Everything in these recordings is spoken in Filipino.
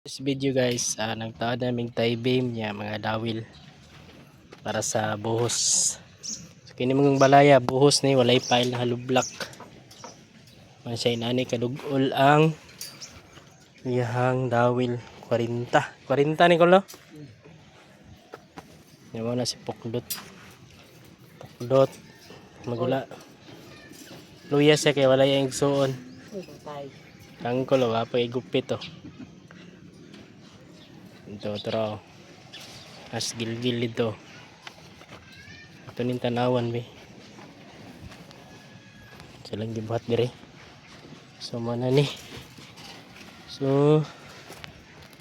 This video guys, nagtaon namin tie beam niya mga dawil para sa buhos. So kini mong balaya buhos ni walay pile na halublak. Man siya inani kadugol ang iyang dawil 40. 40 ni kulo. Yan na si Pukdot. Pukdot magula. Luya siya kay walay ang igsuon. Kang kulo pa igupit to. Ito tro as gilgil ito ning tanawan be silang gibuhat dire so mana ni so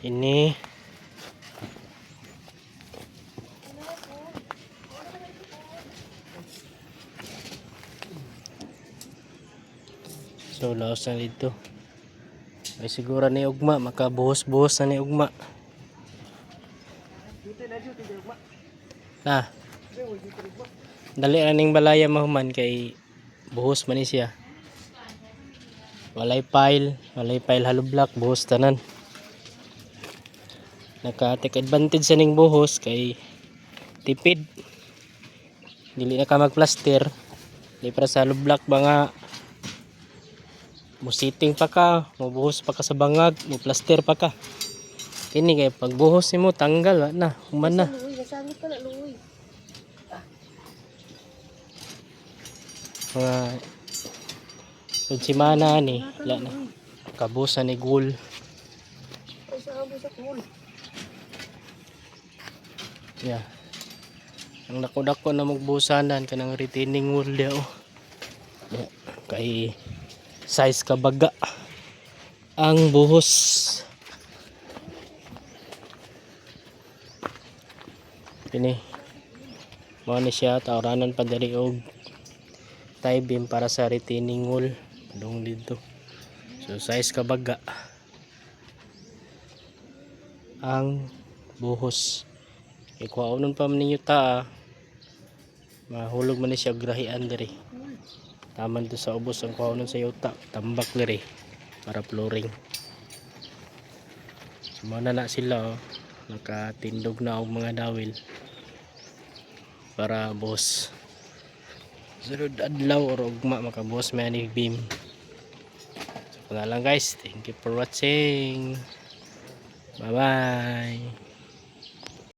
ini so laos na dito ay siguro ni ugma makabuhos-buhos na ni ugma. Nah, dali aning balaya mahuman kay buhos man ni siya. Walay pile halublak buhos tanan. Naka-take advantage sa ning buhos kay tipid. Dili na ka magplaster. Di para sa halublak ba nga musiting pa ka, mabuhos pa ka sa bangag, mo plaster pa ka. Kini kay pagbuhos nimo tanggal na, human na. Nasangit ka na luoy. Mga semana ni wala na kabusan ni gul. Ay sa abo sa pool. Yeah. Ang dako-dako na magbusanan kanang retaining wool dia oh. Yeah. Kay size kabaga ang buhos. Kini mao ni siya tauranan pa diri og tie beam para sa retaining wall padung dito. So size kabaga ang buhos. Ikuha pa man ninyo ta mahulog man ni siya grahian diri. Taman to sa ubos ang kuha sa yuta tambak diri para flooring. So na sila oh. Nakatindog na og mga dawil para boss sunod adlaw or ugma makabuhos man ni beam. So lang guys, thank you for watching, bye bye.